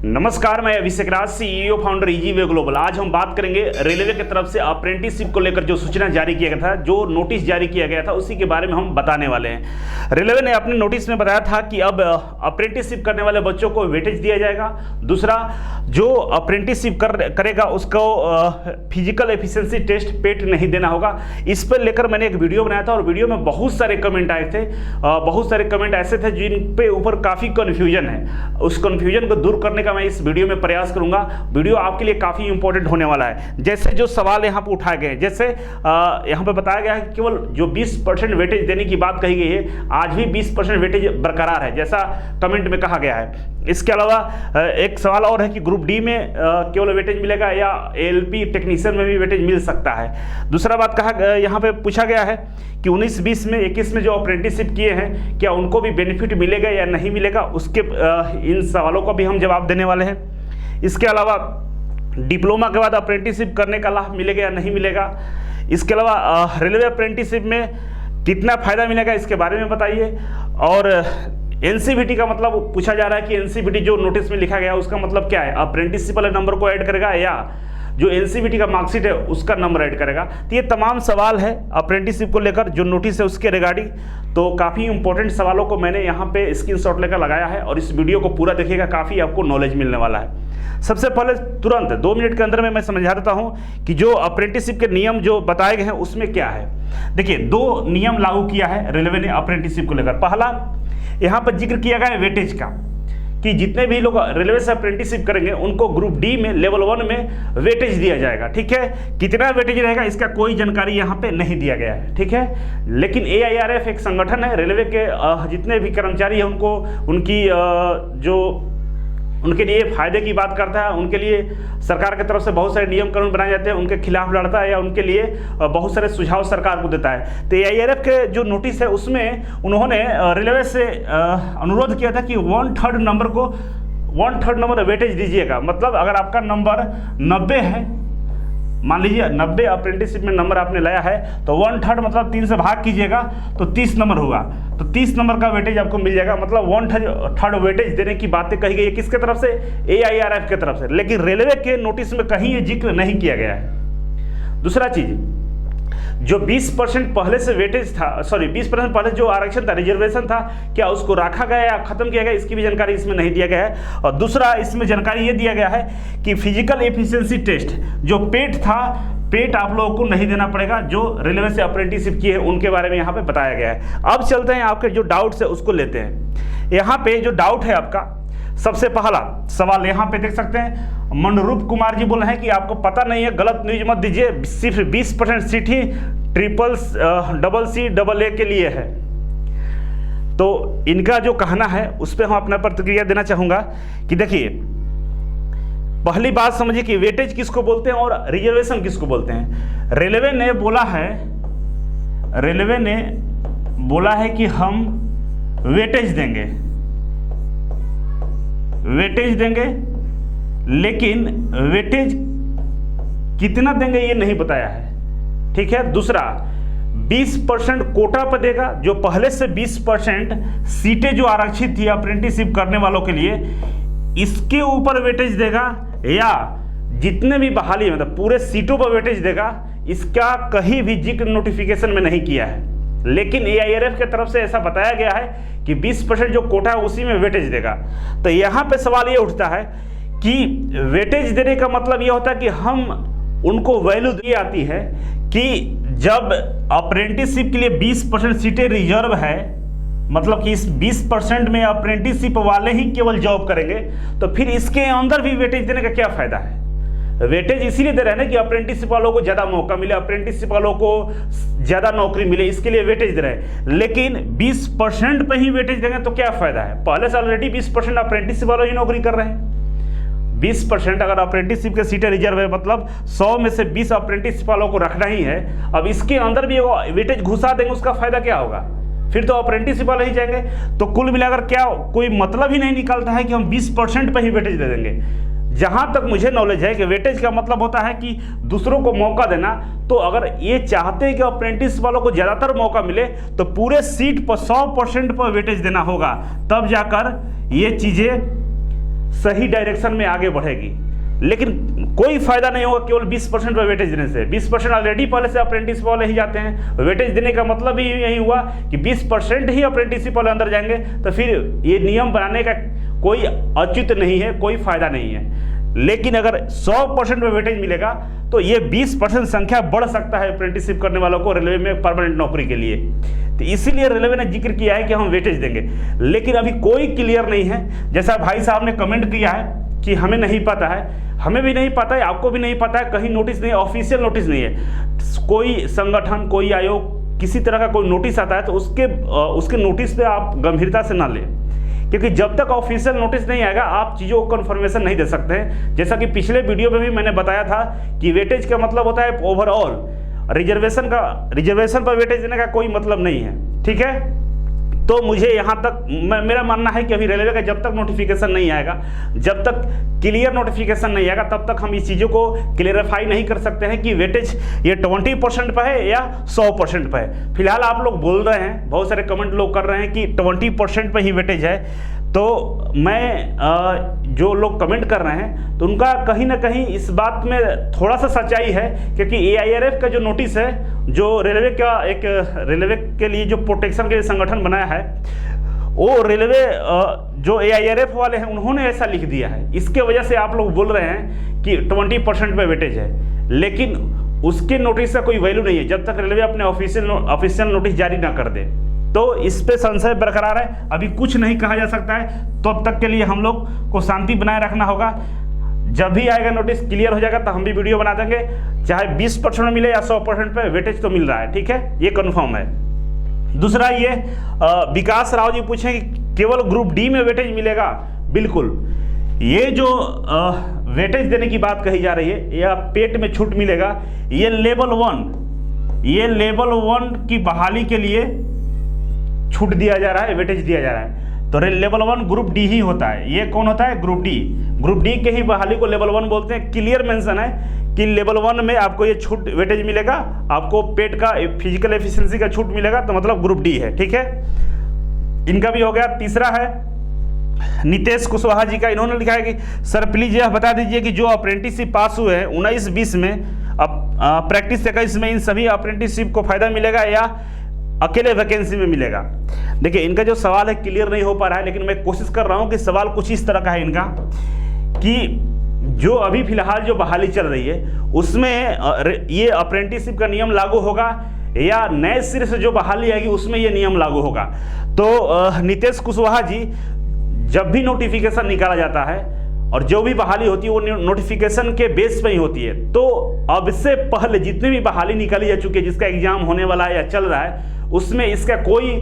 नमस्कार, मैं अभिषेक राज, CEO founder इजीवे global. आज हम बात करेंगे रेलवे की तरफ से अप्रेंटिसशिप को लेकर जो सूचना जारी किया गया था, जो नोटिस जारी किया गया था, उसी के बारे में हम बताने वाले हैं। रेलवे ने अपने नोटिस में बताया था कि अब अप्रेंटिसशिप करने वाले बच्चों को वेटेज दिया जाएगा। दूसरा, जो अप्रेंटिसशिप करेगा उसको फिजिकल एफिशिएंसी टेस्ट पेट नहीं देना होगा। इस पर लेकर मैंने एक वीडियो बनाया था और वीडियो में बहुत सारे कमेंट आए थे। बहुत सारे कमेंट ऐसे थे जिन पे ऊपर काफ़ी कन्फ्यूजन है। उस कन्फ्यूजन को दूर करने का मैं इस वीडियो में प्रयास करूंगा। वीडियो आपके लिए काफी इंपॉर्टेंट होने वाला है। जैसे जो सवाल यहाँ पे उठाए गए, जैसे यहाँ पे बताया गया है कि केवल जो 20% वेटेज देने की बात कही गई है, आज भी 20% वेटेज बरकरार है, जैसा कमेंट में कहा गया है। इसके अलावा एक सवाल और है कि ग्रुप डी में केवल वेटेज मिलेगा या एएलपी टेक्नीशियन में भी वेटेज मिल सकता है। दूसरा बात कहा यहाँ पे पूछा गया है कि 19, 20 में 21 में जो अप्रेंटिसशिप किए हैं, क्या उनको भी बेनिफिट मिलेगा या नहीं मिलेगा, उसके इन सवालों का भी हम जवाब देने वाले हैं। इसके अलावा डिप्लोमा के बाद अप्रेंटिसशिप करने का लाभ मिलेगा या नहीं मिलेगा। इसके अलावा रेलवे अप्रेंटिसशिप में कितना फायदा मिलेगा, इसके बारे में बताइए। और एनसीवीटी का मतलब पूछा जा रहा है कि एनसीवीटी जो नोटिस में लिखा गया उसका मतलब क्या है, अप्रेंटिसशिप वाले नंबर को ऐड करेगा या जो एनसीवीटी का मार्कशीट है उसका नंबर ऐड करेगा। तो ये तमाम सवाल है अप्रेंटिसशिप को लेकर जो नोटिस है उसके रिगार्डिंग। तो काफ़ी इंपॉर्टेंट सवालों को मैंने यहाँ पे स्क्रीनशॉट लेकर लगाया है और इस वीडियो को पूरा देखिएगा, काफ़ी आपको नॉलेज मिलने वाला है। सबसे पहले तुरंत 2 मिनट के अंदर में मैं समझा देता हूँ कि जो अप्रेंटिसशिप के नियम जो बताए गए हैं उसमें क्या है। देखिए, 2 नियम लागू किया है रेलवे ने अप्रेंटिसशिप को लेकर। पहला, यहाँ पर जिक्र किया गया है वेटेज का, कि जितने भी लोग रेलवे से अप्रेंटिसशिप करेंगे उनको ग्रुप डी में लेवल 1 में वेटेज दिया जाएगा। ठीक है, कितना वेटेज रहेगा इसका कोई जानकारी यहाँ पे नहीं दिया गया है। ठीक है, लेकिन AIRF एक संगठन है, रेलवे के जितने भी कर्मचारी हैं उनको उनकी जो उनके लिए फायदे की बात करता है, उनके लिए सरकार की तरफ से बहुत सारे नियम कानून बनाए जाते हैं, उनके खिलाफ लड़ता है या उनके लिए बहुत सारे सुझाव सरकार को देता है। तो AIRF के जो नोटिस है उसमें उन्होंने रेलवे से अनुरोध किया था कि 1/3 नंबर को 1/3 नंबर वेटेज दीजिएगा। मतलब अगर आपका नंबर 90 है, मान लीजिए 90 अप्रेंटिसशिप में नंबर आपने लाया है, तो 1/3 मतलब 3 से भाग कीजिएगा तो 30 नंबर होगा, तो 30 नंबर का वेटेज आपको मिल जाएगा। मतलब 1/3 वेटेज देने की बातें कही गई है, किसके तरफ से, AIRF की तरफ से। लेकिन रेलवे के नोटिस में कहीं ये जिक्र नहीं किया गया है। दूसरा चीज, जो 20% पहले से वेटेज था, 20% पहले जो आरक्षण था, रिजर्वेशन था, क्या उसको रखा गया या खत्म किया गया, इसकी भी जानकारी इसमें नहीं दिया गया है। और दूसरा, इसमें जानकारी ये दिया गया है कि फिजिकल एफिशिएंसी टेस्ट जो पेट था, पेट आप लोगों को नहीं देना पड़ेगा। जो रेलवे से अप्रेंटिसशिप किए हैं उनके बारे में यहाँ पे बताया गया है। अब चलते हैं, आपके जो डाउट्स है उसको लेते हैं। यहाँ पे जो डाउट है आपका, सबसे पहला सवाल यहाँ पे देख सकते हैं, मनरूप कुमार जी बोल रहे हैं कि आपको पता नहीं है, गलत न्यूज मत दीजिए, सिर्फ 20% सीट ही CCC AA के लिए है। तो इनका जो कहना है उस पर हम अपना प्रतिक्रिया देना चाहूंगा कि देखिए, पहली बात समझिए कि वेटेज किसको बोलते हैं और रिजर्वेशन किसको बोलते हैं। रेलवे ने बोला है कि हम वेटेज देंगे, लेकिन वेटेज कितना देंगे ये नहीं बताया है। ठीक है, दूसरा 20% कोटा पर देगा, जो पहले से 20% सीटें जो आरक्षित थी अप्रेंटिसशिप करने वालों के लिए, इसके ऊपर वेटेज देगा, या जितने भी बहाली मतलब पूरे सीटों पर वेटेज देगा, इसका कहीं भी जिक्र नोटिफिकेशन में नहीं किया है। लेकिन AIRF की तरफ से ऐसा बताया गया है कि 20% जो कोटा है उसी में वेटेज देगा। तो यहाँ पे सवाल ये उठता है कि वेटेज देने का मतलब ये होता है कि हम उनको वैल्यू दी आती है कि जब अप्रेंटिसशिप के लिए 20% सीटें रिजर्व है, मतलब कि इस 20% में अप्रेंटिसशिप वाले ही केवल जॉब करेंगे, तो फिर इसके अंदर भी वेटेज देने का क्या फायदा है। वेटेज इसीलिए दे रहे हैं ना कि अप्रेंटिसशिप वालों को ज़्यादा मौका मिले, अप्रेंटिसशिप वालों को ज़्यादा नौकरी मिले, इसके लिए वेटेज दे रहे हैं। लेकिन 20% पे ही वेटेज देंगे तो क्या फ़ायदा है, पहले से ऑलरेडी 20% अप्रेंटिसशिप वालों ही नौकरी कर रहे हैं। 20% अगर अप्रेंटिसशिप के सीटें रिजर्व है, मतलब 100 में से 20 अप्रेंटिसशिप वालों को रखना ही है। अब इसके अंदर भी वेटेज घुसा देंगे, उसका फ़ायदा क्या होगा, फिर तो अप्रेंटिसशिप वाले ही जाएंगे। तो कुल मिलाकर क्या कोई मतलब ही नहीं निकलता है कि हम 20% पे ही वेटेज दे देंगे। जहां तक मुझे नॉलेज है कि वेटेज का मतलब होता है कि दूसरों को मौका देना। तो अगर ये चाहते हैं कि अप्रेंटिस वालों को ज़्यादातर मौका मिले तो पूरे सीट पर 100% पर वेटेज देना होगा, तब जाकर ये चीज़ें सही डायरेक्शन में आगे बढ़ेगी, लेकिन कोई फायदा नहीं होगा केवल 20% पर वेटेज देने से। 20% ऑलरेडी पहले से अप्रेंटिसशिप वाले ही जाते हैं। वेटेज देने का मतलब ही यही हुआ कि 20% ही अप्रेंटिसशिप वाले अंदर जाएंगे, तो फिर ये नियम बनाने का कोई औचित्य नहीं है, कोई फायदा नहीं है। लेकिन अगर 100% में वेटेज मिलेगा तो ये 20% संख्या बढ़ सकता है अप्रेंटिसशिप करने वालों को रेलवे में परमानेंट नौकरी के लिए। तो इसीलिए रेलवे ने जिक्र किया है कि हम वेटेज देंगे, लेकिन अभी कोई क्लियर नहीं है। जैसा भाई साहब ने कमेंट किया है कि हमें नहीं पता है, हमें भी नहीं पता है, आपको भी नहीं पता है, कहीं नोटिस नहीं है, ऑफिशियल नोटिस नहीं है। कोई संगठन, कोई आयोग, किसी तरह का कोई नोटिस आता है तो उसके नोटिस पे आप गंभीरता से ना लें, क्योंकि जब तक ऑफिशियल नोटिस नहीं आएगा आप चीज़ों को कन्फर्मेशन नहीं दे सकते हैं। जैसा कि पिछले वीडियो में भी मैंने बताया था कि वेटेज का मतलब होता है ओवरऑल, रिजर्वेशन पर वेटेज देने का कोई मतलब नहीं है, ठीक है। तो मुझे यहाँ तक मेरा मानना है कि अभी रेलवे का जब तक नोटिफिकेशन नहीं आएगा, जब तक क्लियर नोटिफिकेशन नहीं आएगा, तब तक हम इस चीज़ों को क्लियरिफाई नहीं कर सकते हैं कि वेटेज ये 20% पर है या 100% पर है। फिलहाल आप लोग बोल रहे हैं, बहुत सारे कमेंट लोग कर रहे हैं कि 20% पर ही वेटेज है, तो मैं जो लोग कमेंट कर रहे हैं तो उनका कहीं ना कहीं इस बात में थोड़ा सा सच्चाई है, क्योंकि AIRF का जो नोटिस है, जो रेलवे के लिए जो प्रोटेक्शन के लिए संगठन बनाया है, वो रेलवे जो AIRF वाले हैं उन्होंने ऐसा लिख दिया है। इसके वजह से आप लोग बोल रहे हैं कि 20% पे वेटेज है, लेकिन उसके नोटिस का कोई वैल्यू नहीं है जब तक रेलवे अपने ऑफिशियल नोटिस जारी ना कर दे। तो इस पे संशय बरकरार है, अभी कुछ नहीं कहा जा सकता है। तो अब तक के लिए हम लोग को शांति बनाए रखना होगा। जब भी आएगा नोटिस क्लियर हो जाएगा तो हम भी वीडियो बना देंगे, चाहे 20% मिले या 100% पे वेटेज तो मिल रहा है, ठीक है, ये कंफर्म है। दूसरा ये विकास राव जी पूछे कि केवल ग्रुप डी में वेटेज मिलेगा। बिल्कुल, ये जो वेटेज देने की बात कही जा रही है या पेट में छूट मिलेगा, ये लेवल 1 की बहाली के लिए छूट दिया जा रहा है, वेटेज दिया जा रहा है। तो लेवल 1 ग्रुप डी ही होता है। ये कौन होता है? ग्रुप डी के ही बहाली को लेवल 1 बोलते हैं। क्लियर मेंशन है कि लेवल 1 में आपको ये छूट वेटेज मिलेगा, आपको पेट का फिजिकल एफिशिएंसी का छूट मिलेगा, तो मतलब ग्रुप डी है, ठीक है। इनका भी हो गया। तीसरा है नितेश कुशवाहा जी का, इन्होंने लिखा है कि सर प्लीज यह बता दीजिए कि जो अप्रेंटिसशिप पास हुए हैं 19-20 में, अब प्रैक्टिस 21 में, इन सभी अप्रेंटिसशिप को फायदा मिलेगा या अकेले वैकेंसी में मिलेगा? देखिए, इनका जो सवाल है क्लियर नहीं हो पा रहा है, लेकिन मैं कोशिश कर रहा हूं कि सवाल कुछ इस तरह का है इनका कि जो अभी फिलहाल जो बहाली चल रही है उसमें ये अप्रेंटिसशिप का नियम लागू होगा या नए सिरे से जो बहाली आएगी उसमें ये नियम लागू होगा। तो नितेश कुशवाहा जी, जब भी नोटिफिकेशन निकाला जाता है और जो भी बहाली होती है वो नोटिफिकेशन के बेस पे ही होती है। तो अब से पहले जितनी भी बहाली निकाली जा चुकी है, जिसका एग्जाम होने वाला है या चल रहा है, उसमें इसका कोई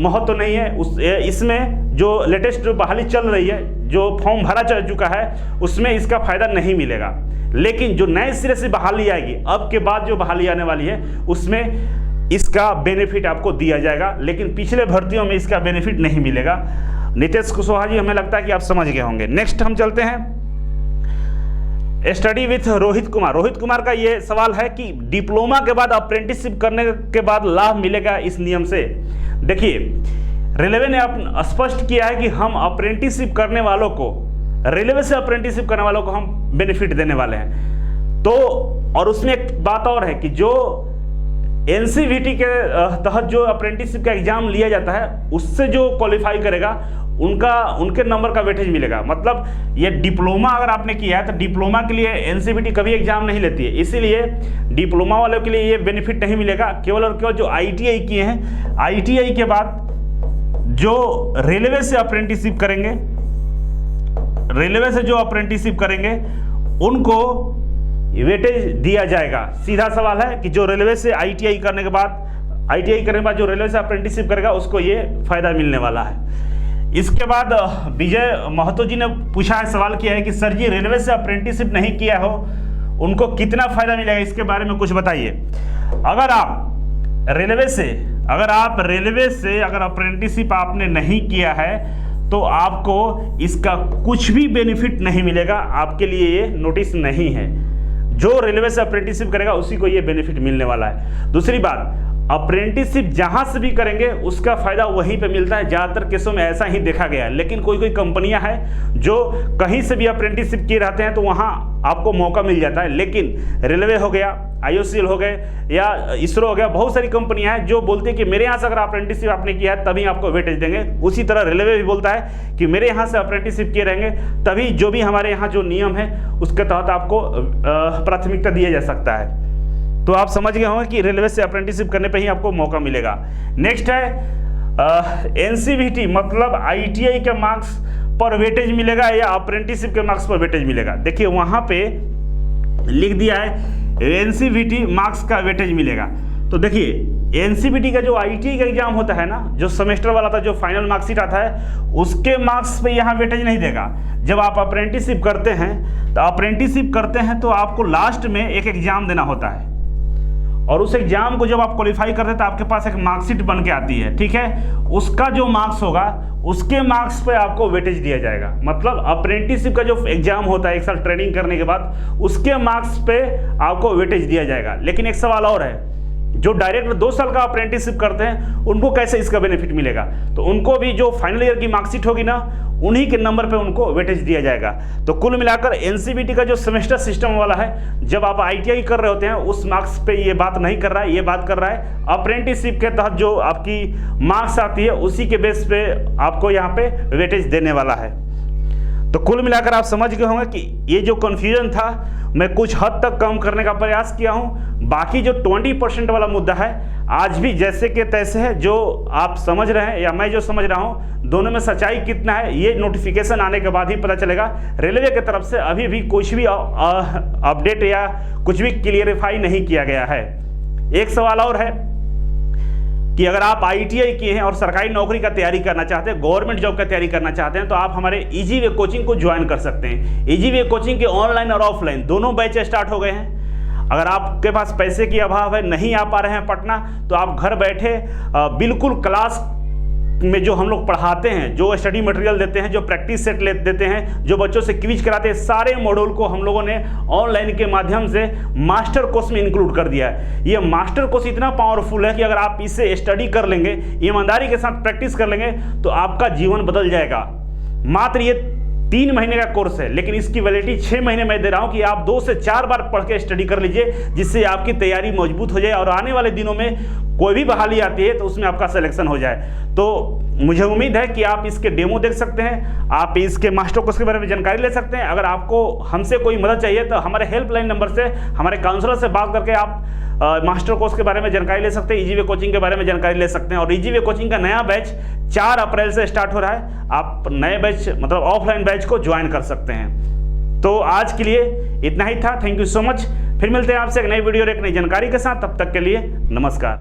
महत्व नहीं है। इसमें जो लेटेस्ट जो बहाली चल रही है, जो फॉर्म भरा चल चुका है, उसमें इसका फायदा नहीं मिलेगा। लेकिन जो नए सिरे से बहाली आएगी, अब के बाद जो बहाली आने वाली है, उसमें इसका बेनिफिट आपको दिया जाएगा, लेकिन पिछले भर्तियों में इसका बेनिफिट नहीं मिलेगा। नितेश कुशवाहा जी, हमें लगता है कि आप समझ गए होंगे। नेक्स्ट हम चलते हैं स्टडी विथ रोहित कुमार। रोहित कुमार का ये सवाल है कि डिप्लोमा के बाद अप्रेंटिसशिप करने के बाद लाभ मिलेगा इस नियम से? देखिए, रेलवे ने स्पष्ट किया है कि हम अप्रेंटिसशिप करने वालों को, रेलवे से अप्रेंटिसशिप करने वालों को हम बेनिफिट देने वाले हैं। तो और उसमें एक बात और है कि जो NCVT के तहत जो अप्रेंटिसशिप का एग्जाम लिया जाता है, उससे जो क्वालिफाई करेगा उनके नंबर का वेटेज मिलेगा। मतलब ये डिप्लोमा अगर आपने किया है तो डिप्लोमा के लिए NCVT कभी एग्जाम नहीं लेती है, इसीलिए डिप्लोमा वालों के लिए ये बेनिफिट नहीं मिलेगा। केवल और केवल जो ITI किए हैं, ITI के बाद जो रेलवे से अप्रेंटिसशिप करेंगे उनको वेटेज दिया जाएगा। सीधा सवाल है कि जो रेलवे से ITI करने के बाद जो रेलवे से अप्रेंटिसशिप करेगा उसको ये फायदा मिलने वाला है। इसके बाद विजय महतो जी ने पूछा है, सवाल किया है कि सर जी, रेलवे से अप्रेंटिसशिप नहीं किया हो उनको कितना फायदा मिलेगा, इसके बारे में कुछ बताइए। अगर आप रेलवे से अप्रेंटिसशिप आपने नहीं किया है तो आपको इसका कुछ भी बेनिफिट नहीं मिलेगा, आपके लिए ये नोटिस नहीं है। जो रेलवे से अप्रेंटिसशिप करेगा उसी को ये बेनिफिट मिलने वाला है। दूसरी बात, अप्रेंटिसशिप जहां से भी करेंगे उसका फायदा वहीं पे मिलता है। ज़्यादातर केसों में ऐसा ही देखा गया है, लेकिन कोई कोई कंपनियां हैं जो कहीं से भी अप्रेंटिसशिप किए रहते हैं तो वहां आपको मौका मिल जाता है। लेकिन रेलवे हो गया, IOCL हो गए या इसरो हो गया, बहुत सारी कंपनियां हैं जो बोलती है कि मेरे यहाँ से अगर अप्रेंटिसशिप आपने किया है तभी आपको वेटेज देंगे। उसी तरह रेलवे भी बोलता है कि मेरे यहाँ से अप्रेंटिसशिप किए रहेंगे तभी जो भी हमारे यहाँ जो नियम है उसके तहत आपको प्राथमिकता दिया जा सकता है। तो आप समझ गए होंगे कि रेलवे से अप्रेंटिसशिप करने पे ही आपको मौका मिलेगा। नेक्स्ट है NCVT, मतलब ITI के मार्क्स पर वेटेज मिलेगा या अप्रेंटिसशिप के मार्क्स पर वेटेज मिलेगा। देखिए वहाँ पे लिख दिया है NCVT मार्क्स का वेटेज मिलेगा। तो देखिए NCVT का जो ITI का एग्जाम होता है ना, जो सेमेस्टर वाला था, जो फाइनल मार्कशीट आता है, उसके मार्क्स पे यहाँ वेटेज नहीं देगा। जब आप अप्रेंटिसशिप करते हैं तो आपको लास्ट में एक एग्जाम देना होता है और उस एग्जाम को जब आप क्वालिफाई करते हैं तो आपके पास एक मार्कशीट बन के आती है, ठीक है। उसका जो मार्क्स होगा उसके मार्क्स पे आपको वेटेज दिया जाएगा। मतलब अप्रेंटिसशिप का जो एग्जाम होता है 1 साल ट्रेनिंग करने के बाद, उसके मार्क्स पे आपको वेटेज दिया जाएगा। लेकिन एक सवाल और है, जो डायरेक्ट 2 साल का अप्रेंटिसशिप करते हैं उनको कैसे इसका बेनिफिट मिलेगा? तो उनको भी जो फाइनल ईयर की मार्कशीट होगी ना, उन्हीं के नंबर पे उनको वेटेज दिया जाएगा। तो कुल मिलाकर NCVT का जो सेमेस्टर सिस्टम वाला है, जब आप ITI कर रहे होते हैं उस मार्क्स पे ये बात नहीं कर रहा है, ये बात कर रहा है अप्रेंटिसशिप के तहत जो आपकी मार्क्स आती है उसी के बेस पे आपको यहाँ पे वेटेज देने वाला है। तो कुल मिलाकर आप समझ गए होंगे कि ये जो कन्फ्यूजन था मैं कुछ हद तक कम करने का प्रयास किया हूं। बाकी जो 20% वाला मुद्दा है आज भी जैसे के तैसे है, जो आप समझ रहे हैं या मैं जो समझ रहा हूं, दोनों में सच्चाई कितना है ये नोटिफिकेशन आने के बाद ही पता चलेगा। रेलवे की तरफ से अभी भी कुछ भी अपडेट या कुछ भी क्लियरिफाई नहीं किया गया है। एक सवाल और है कि अगर आप ITI किए हैं और सरकारी नौकरी का तैयारी करना चाहते हैं, गवर्नमेंट जॉब का तैयारी करना चाहते हैं, तो आप हमारे इजी वे कोचिंग को ज्वाइन कर सकते हैं। इजी वे कोचिंग के ऑनलाइन और ऑफलाइन दोनों बैच स्टार्ट हो गए हैं। अगर आपके पास पैसे की अभाव है, नहीं आ पा रहे हैं पटना, तो आप घर बैठे बिल्कुल क्लास में जो हम लोग पढ़ाते हैं, जो स्टडी मटेरियल देते हैं, जो प्रैक्टिस सेट देते हैं, जो बच्चों से क्विज कराते हैं, सारे मॉड्यूल को हम लोगों ने ऑनलाइन के माध्यम से मास्टर कोर्स में इंक्लूड कर दिया है। ये मास्टर कोर्स इतना पावरफुल है कि अगर आप इसे स्टडी कर लेंगे, ईमानदारी के साथ प्रैक्टिस कर लेंगे, तो आपका जीवन बदल जाएगा। मात्र ये 3 महीने का कोर्स है, लेकिन इसकी वैलिडिटी 6 महीने में दे रहा हूं कि आप 2 से 4 बार पढ़ के स्टडी कर लीजिए, जिससे आपकी तैयारी मजबूत हो जाए और आने वाले दिनों में कोई भी बहाली आती है तो उसमें आपका सिलेक्शन हो जाए। तो मुझे उम्मीद है कि आप इसके डेमो देख सकते हैं, आप इसके मास्टर कोर्स के बारे में जानकारी ले सकते हैं। अगर आपको हमसे कोई मदद चाहिए तो हमारे हेल्पलाइन नंबर से, हमारे काउंसलर से बात करके आप मास्टर कोर्स के बारे में जानकारी ले सकते हैं, इजी वे कोचिंग के बारे में जानकारी ले सकते हैं। और इजी वे कोचिंग का नया बैच 4 अप्रैल से स्टार्ट हो रहा है। आप नए बैच मतलब ऑफलाइन बैच को ज्वाइन कर सकते हैं। तो आज के लिए इतना ही था। Thank you so much. फिर मिलते हैं आपसे एक नई वीडियो और एक नई जानकारी के साथ। तब तक के लिए नमस्कार।